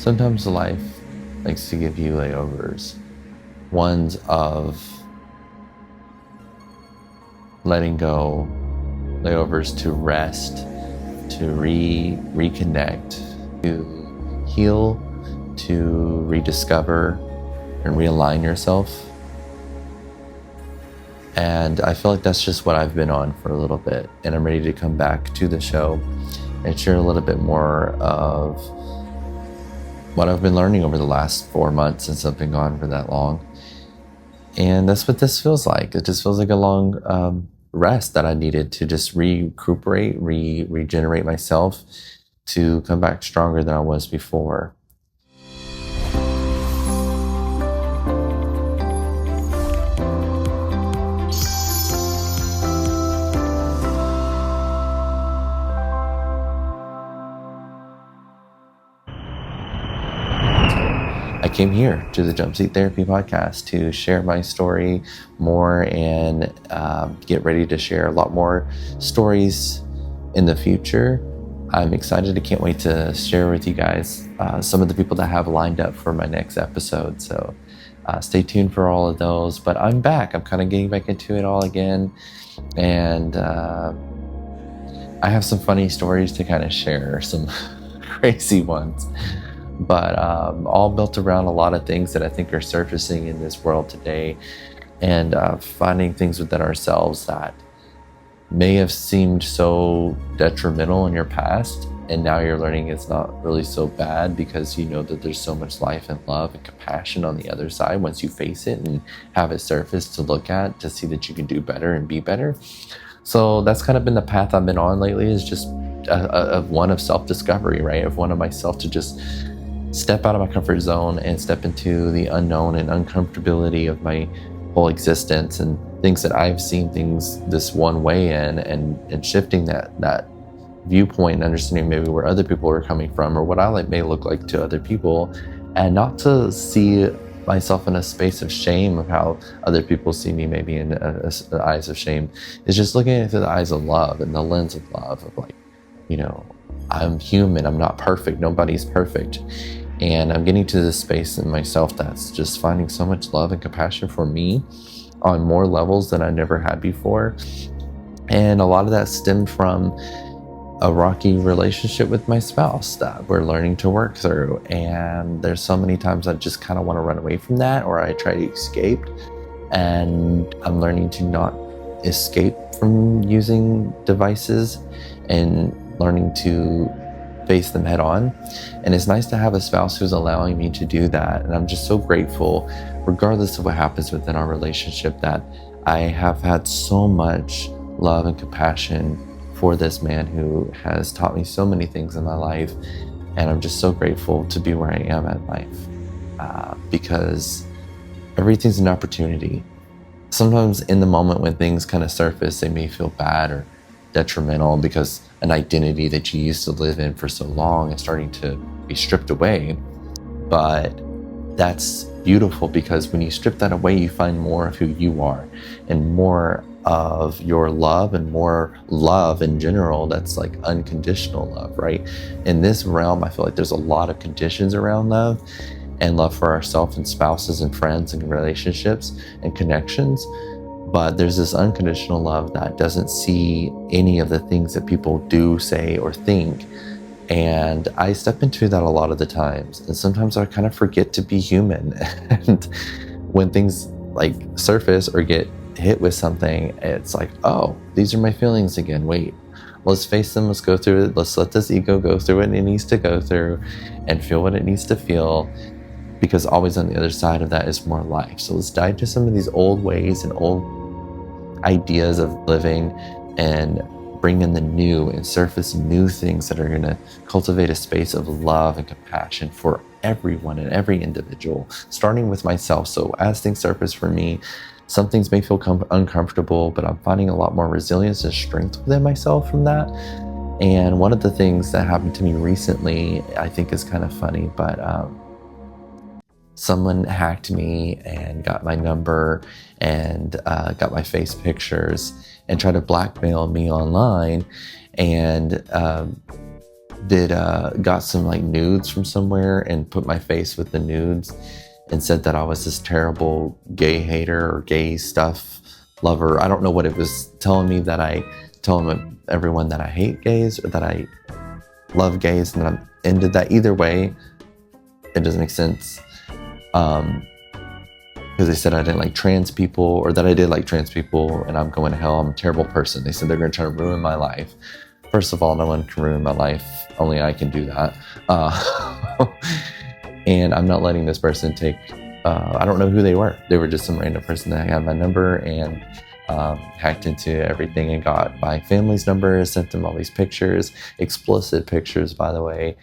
Sometimes life likes to give you layovers, ones of letting go, layovers to rest, to reconnect, to heal, to rediscover and realign yourself. And I feel like that's just what I've been on for a little bit, and I'm ready to come back to the show and share a little bit more of what I've been learning over the last 4 months since I've been gone for that long. And that's what this feels like. It just feels like a long rest that I needed to just recuperate, regenerate myself to come back stronger than I was before. I came here to the Jumpseat Therapy podcast to share my story more and get ready to share a lot more stories in the future. I'm excited. I can't wait to share with you guys some of the people that I have lined up for my next episode. So stay tuned for all of those. But I'm back. I'm kind of getting back into it all again. And I have some funny stories to kind of share, some crazy ones. But all built around a lot of things that I think are surfacing in this world today, and finding things within ourselves that may have seemed so detrimental in your past, and now you're learning it's not really so bad, because you know that there's so much life and love and compassion on the other side once you face it and have it surface to look at, to see that you can do better and be better. So that's kind of been the path I've been on lately, is just one of self-discovery, right? Of one of myself to just step out of my comfort zone and step into the unknown and uncomfortability of my whole existence, and things that I've seen things this one way in, and shifting that viewpoint and understanding maybe where other people are coming from, or what I may look like to other people, and not to see myself in a space of shame of how other people see me, maybe in the eyes of shame. Is just looking into the eyes of love and the lens of love, of like, you know, I'm human, I'm not perfect, nobody's perfect. And I'm getting to this space in myself that's just finding so much love and compassion for me on more levels than I never had before. And a lot of that stemmed from a rocky relationship with my spouse that we're learning to work through. And there's so many times I just kind of want to run away from that, or I try to escape. And I'm learning to not escape from using devices, and learning to face them head on. And it's nice to have a spouse who's allowing me to do that. And I'm just so grateful, regardless of what happens within our relationship, that I have had so much love and compassion for this man who has taught me so many things in my life. And I'm just so grateful to be where I am at life, because everything's an opportunity. Sometimes in the moment when things kind of surface, they may feel bad or detrimental, because an identity that you used to live in for so long is starting to be stripped away. But that's beautiful, because when you strip that away, you find more of who you are, and more of your love, and more love in general that's like unconditional love, right? In this realm, I feel like there's a lot of conditions around love, and love for ourselves and spouses and friends and relationships and connections. But there's this unconditional love that doesn't see any of the things that people do, say, or think. And I step into that a lot of the times. And sometimes I kind of forget to be human. And when things like surface or get hit with something, it's like, oh, these are my feelings again. Wait, let's face them. Let's go through it. Let's let this ego go through what it needs to go through and feel what it needs to feel. Because always on the other side of that is more life. So let's dive into some of these old ways and old ideas of living, and bring in the new and surface new things that are going to cultivate a space of love and compassion for everyone and every individual, starting with myself. So as things surface for me, some things may feel uncomfortable, but I'm finding a lot more resilience and strength within myself from that. And one of the things that happened to me recently, I think is kind of funny, but someone hacked me and got my number and got my face pictures and tried to blackmail me online. And got some like nudes from somewhere and put my face with the nudes and said that I was this terrible gay hater or gay stuff lover. I don't know what it was telling me, that I tell everyone that I hate gays or that I love gays and that I'm into that. Either way, it doesn't make sense. Because they said I didn't like trans people, or that I did like trans people, and I'm going to hell. I'm a terrible person. They said they're going to try to ruin my life. First of all, no one can ruin my life. Only I can do that. And I'm not letting this person take, I don't know who they were. They were just some random person that had my number and hacked into everything and got my family's number, sent them all these pictures, explicit pictures, by the way.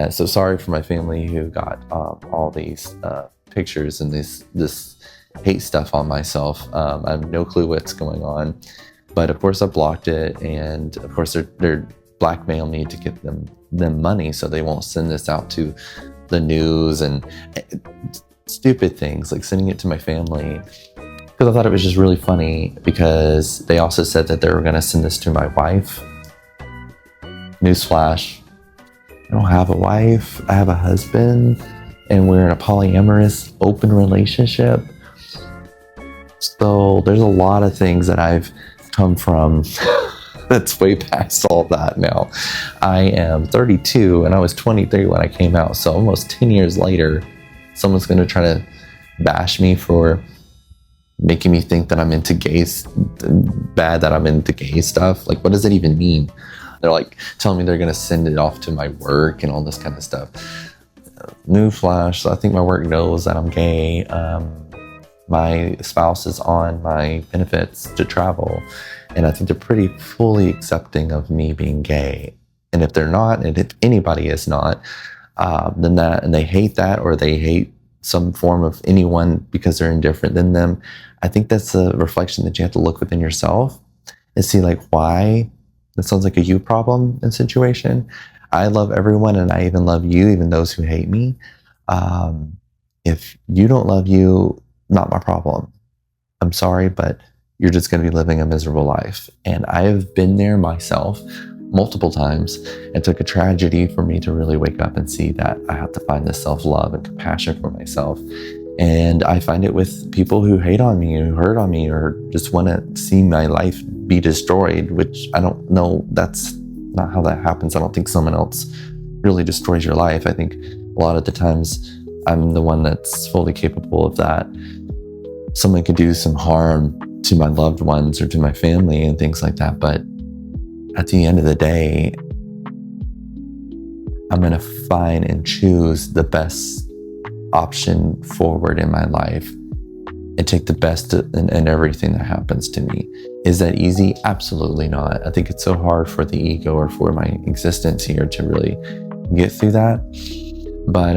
So sorry for my family who got all these pictures and this hate stuff on myself. I have no clue what's going on, but of course I blocked it, and of course they're blackmail me to get them money so they won't send this out to the news and stupid things like sending it to my family, because I thought it was just really funny, because they also said that they were going to send this to my wife. Newsflash, I don't have a wife, I have a husband, and we're in a polyamorous open relationship. So there's a lot of things that I've come from that's way past all that now. I am 32 and I was 23 when I came out. So almost 10 years later, someone's going to try to bash me for making me think that I'm into gays, bad that I'm into gay stuff. Like, what does it even mean? They're like telling me they're going to send it off to my work and all this kind of stuff. Newsflash, I think my work knows that I'm gay. My spouse is on my benefits to travel, and I think they're pretty fully accepting of me being gay. And if they're not, and if anybody is not, then that, and they hate that, or they hate some form of anyone because they're indifferent than them, I think that's a reflection that you have to look within yourself and see like why. That sounds like a you problem and situation. I love everyone, and I even love you, even those who hate me. If you don't love you, not my problem. I'm sorry, but you're just going to be living a miserable life. And I have been there myself multiple times. It took a tragedy for me to really wake up and see that I have to find this self-love and compassion for myself. And I find it with people who hate on me, who hurt on me, or just want to see my life be destroyed, which I don't know, that's not how that happens. I don't think someone else really destroys your life. I think a lot of the times I'm the one that's fully capable of that. Someone could do some harm to my loved ones or to my family and things like that, but at the end of the day, I'm going to find and choose the best option forward in my life and take the best in everything that happens to me. Is that easy? Absolutely not. I think it's so hard for the ego or for my existence here to really get through that. But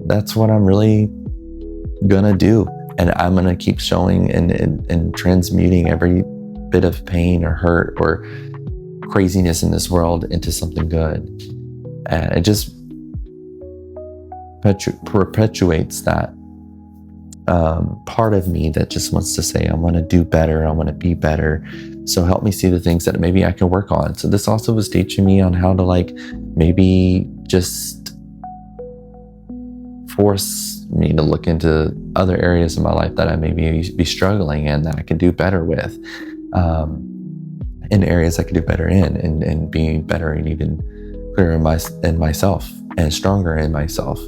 that's what I'm really gonna do. And I'm gonna keep showing and transmuting every bit of pain or hurt or craziness in this world into something good. And it just perpetuates that part of me that just wants to say, I want to do better, I want to be better. So help me see the things that maybe I can work on. So this also was teaching me on how to like maybe just force me to look into other areas of my life that I maybe be struggling in, that I can do better with, in areas I can do better in, and being better and even clearer in myself and stronger in myself.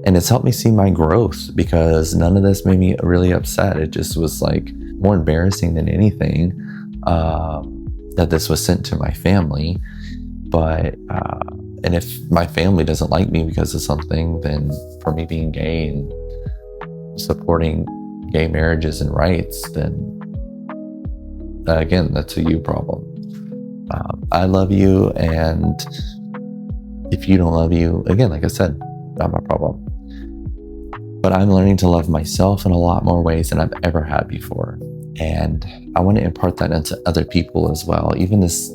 And it's helped me see my growth, because none of this made me really upset. It just was like more embarrassing than anything that this was sent to my family. But and if my family doesn't like me because of something, then for me being gay and supporting gay marriages and rights, then again, that's a you problem. I love you, and if you don't love you, again, like I said, not my problem. But I'm learning to love myself in a lot more ways than I've ever had before. And I want to impart that into other people as well. Even this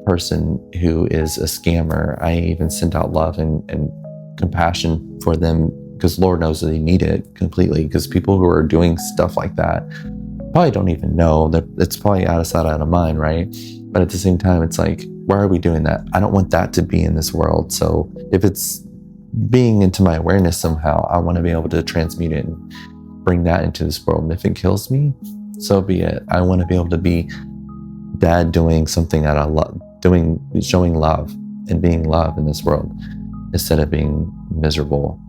person who is a scammer, I even send out love and compassion for them, because Lord knows that they need it completely. Because people who are doing stuff like that probably don't even know that it's probably out of sight, out of mind, right? But at the same time, it's like, why are we doing that? I don't want that to be in this world. So if it's being into my awareness somehow, I want to be able to transmute it and bring that into this world. And if it kills me, so be it. I want to be able to be dad doing something that I love, showing love and being love in this world, instead of being miserable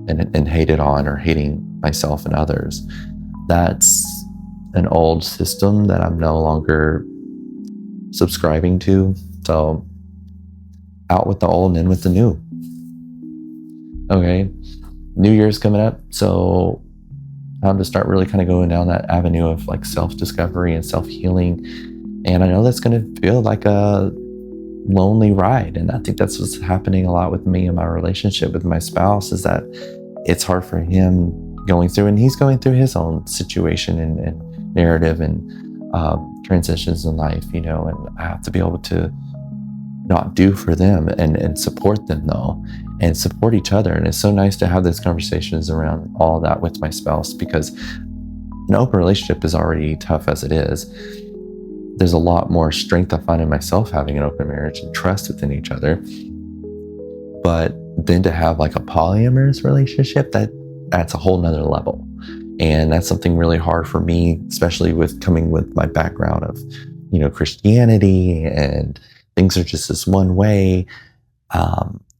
and hated on or hating myself and others. That's an old system that I'm no longer subscribing to. So out with the old and in with the new. Okay, New Year's coming up, so time to start really kind of going down that avenue of like self-discovery and self-healing. And I know that's going to feel like a lonely ride, and I think that's what's happening a lot with me and my relationship with my spouse, is that it's hard for him going through, and he's going through his own situation and narrative and transitions in life, and I have to be able to not do for them and support them though, and support each other. And it's so nice to have those conversations around all that with my spouse, because an open relationship is already tough as it is. There's a lot more strength I find in myself having an open marriage and trust within each other. But then to have like a polyamorous relationship, that's a whole nother level. And that's something really hard for me, especially with coming with my background of, Christianity, and things are just this one way.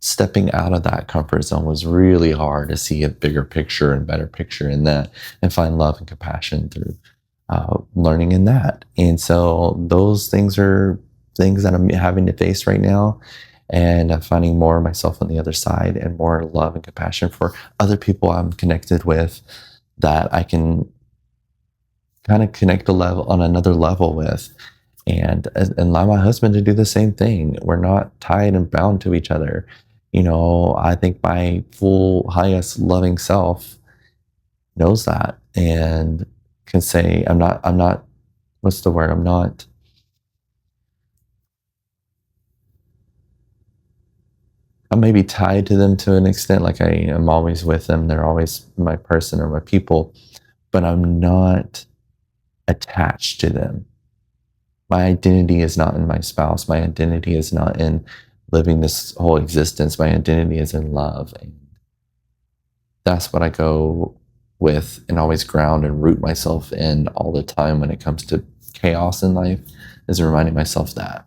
Stepping out of that comfort zone was really hard to see a bigger picture and better picture in that, and find love and compassion through learning in that. And so those things are things that I'm having to face right now. And I'm finding more of myself on the other side, and more love and compassion for other people I'm connected with, that I can kind of connect on another level with, and allow my husband to do the same thing. We're not tied and bound to each other. I think my full, highest loving self knows that, and can say, I'm not, what's the word? I'm maybe tied to them to an extent, like I am always with them. They're always my person or my people, but I'm not attached to them. My identity is not in my spouse. My identity is not in living this whole existence. My identity is in love. And that's what I go with and always ground and root myself in all the time when it comes to chaos in life, is reminding myself that.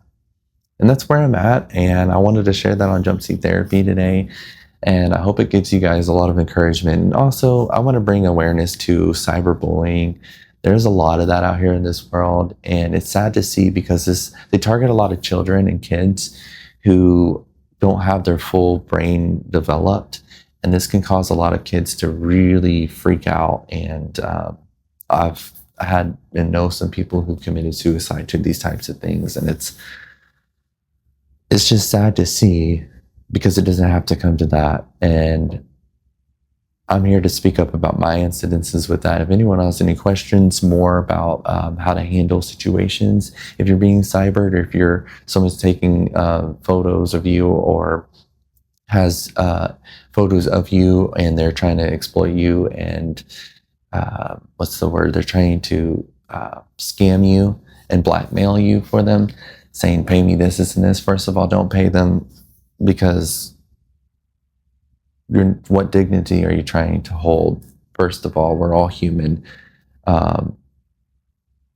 And that's where I'm at. And I wanted to share that on Jumpseat Therapy today. And I hope it gives you guys a lot of encouragement. And also, I want to bring awareness to cyberbullying. There's a lot of that out here in this world. And it's sad to see, because they target a lot of children and kids who don't have their full brain developed. And this can cause a lot of kids to really freak out. And I've had and know some people who committed suicide to these types of things. And it's just sad to see, because it doesn't have to come to that. And I'm here to speak up about my incidences with that. If anyone has any questions more about how to handle situations, if you're being cybered, or if someone's taking photos of you, or has photos of you and they're trying to exploit you, and they're trying to scam you and blackmail you for them, saying, pay me this, this, and this. First of all, don't pay them, because what dignity are you trying to hold? First of all, we're all human.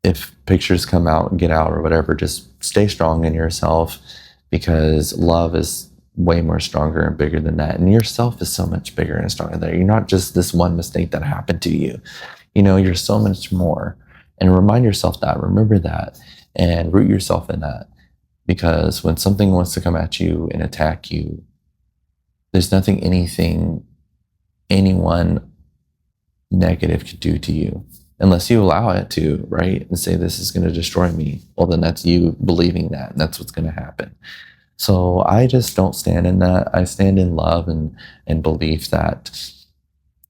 If pictures come out and get out or whatever, just stay strong in yourself, because love is way more stronger and bigger than that. And yourself is so much bigger and stronger there. You're not just this one mistake that happened to you. You're so much more. And remind yourself that, remember that, and root yourself in that. Because when something wants to come at you and attack you, there's nothing anyone negative could do to you, unless you allow it to, right? And say, this is going to destroy me. Well, then that's you believing that, and that's what's going to happen. So I just don't stand in that. I stand in love and belief that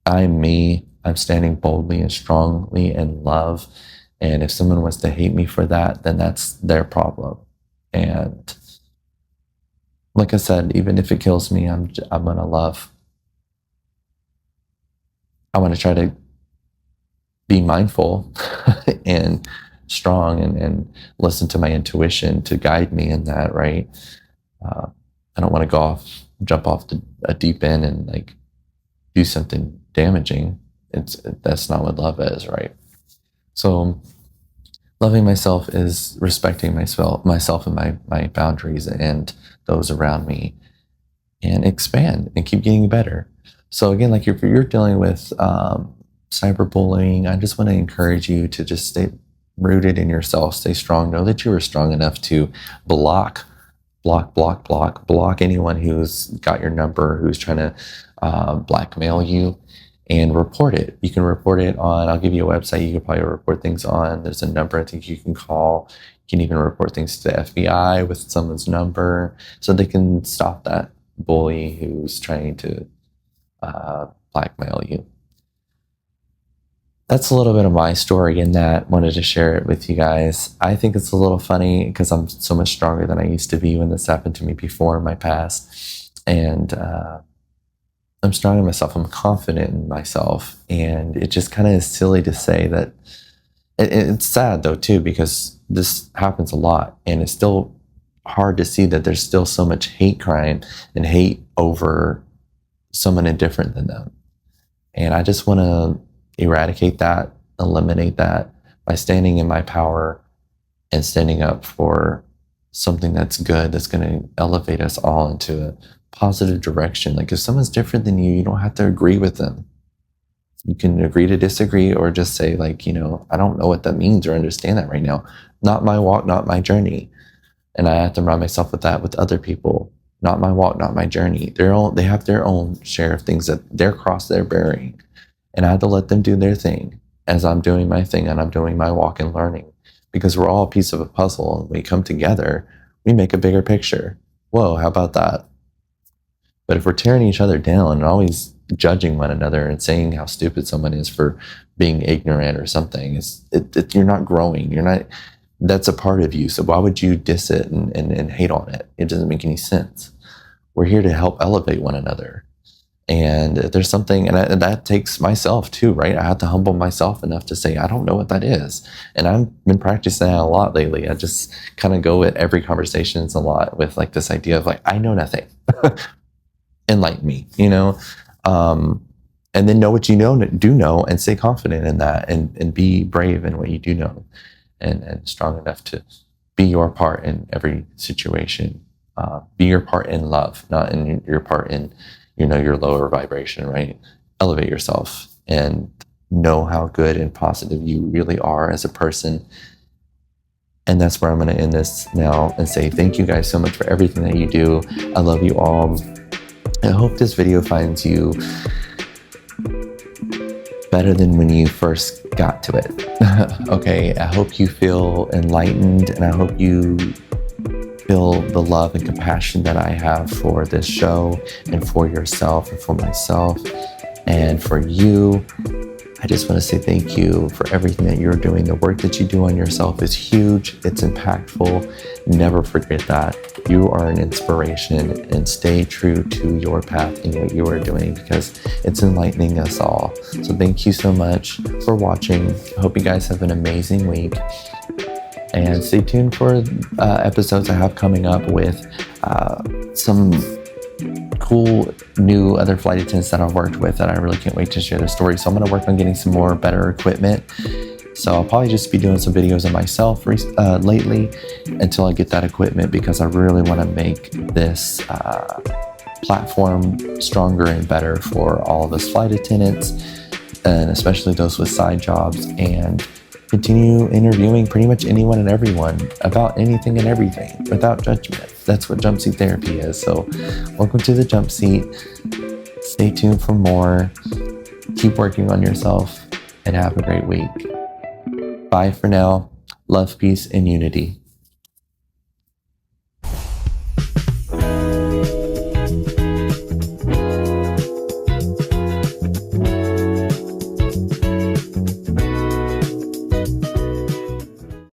I'm me. I'm standing boldly and strongly in love. And if someone wants to hate me for that, then that's their problem. And like I said, even if it kills me, I'm going to love. I want to try to be mindful and strong and listen to my intuition to guide me in that, right? I don't want to jump off a deep end and like do something damaging. That's not what love is, right? So loving myself is respecting myself and my boundaries and those around me, and expand and keep getting better. So again, like if you're dealing with cyberbullying, I just want to encourage you to just stay rooted in yourself, stay strong, know that you are strong enough to block anyone who's got your number, who's trying to blackmail you, and report it. You can report it on, I'll give you a website you can probably report things on. There's a number I think you can call. You can even report things to the FBI with someone's number so they can stop that bully who's trying to blackmail you. That's a little bit of my story in that. Wanted to share it with you guys. I think it's a little funny because I'm so much stronger than I used to be when this happened to me before in my past. And I'm strong in myself. I'm confident in myself. And it just kind of is silly to say that. It's sad though too, because this happens a lot, and it's still hard to see that there's still so much hate crime and hate over someone indifferent than them. And I just want to eradicate that, eliminate that by standing in my power and standing up for something that's good, that's going to elevate us all into a positive direction. Like if someone's different than you, you don't have to agree with them. You can agree to disagree, or just say like, I don't know what that means or understand that right now. Not my walk, not my journey. And I have to remind myself with that with other people. Not my walk, not my journey. They have their own share of things, that their cross they're bearing. And I have to let them do their thing as I'm doing my thing, and I'm doing my walk and learning. Because we're all a piece of a puzzle, and we come together, we make a bigger picture. Whoa, how about that? But if we're tearing each other down and always judging one another and saying how stupid someone is for being ignorant or something, you're not growing. That's a part of you. So why would you diss it and hate on it? It doesn't make any sense. We're here to help elevate one another. And there's something, and that takes myself too, right? I have to humble myself enough to say, I don't know what that is. And I've been practicing that a lot lately. I just kind of go at every conversation a lot with like this idea of like, I know nothing. Enlighten me, and then know what you do know, and stay confident in that, and be brave in what you do know, and strong enough to be your part in every situation. Be your part in love, not in your part in, your lower vibration, right? Elevate yourself and know how good and positive you really are as a person. And that's where I'm going to end this now and say thank you guys so much for everything that you do. I love you all. I hope this video finds you better than when you first got to it. Okay, I hope you feel enlightened, and I hope you feel the love and compassion that I have for this show, and for yourself, and for myself, and for you. I just want to say thank you for everything that you're doing. The work that you do on yourself is huge. It's impactful. Never forget that. You are an inspiration, and stay true to your path in what you are doing, because it's enlightening us all. So thank you so much for watching. I hope you guys have an amazing week. And stay tuned for episodes I have coming up with some cool new other flight attendants that I've worked with that I really can't wait to share their story. So I'm going to work on getting some more better equipment. So I'll probably just be doing some videos of myself lately until I get that equipment, because I really want to make this platform stronger and better for all of us flight attendants, and especially those with side jobs, and continue interviewing pretty much anyone and everyone about anything and everything without judgment. That's what Jumpseat therapy is. So welcome to the Jumpseat. Stay tuned for more. Keep working on yourself, and have a great week. Bye for now. Love, peace, and unity.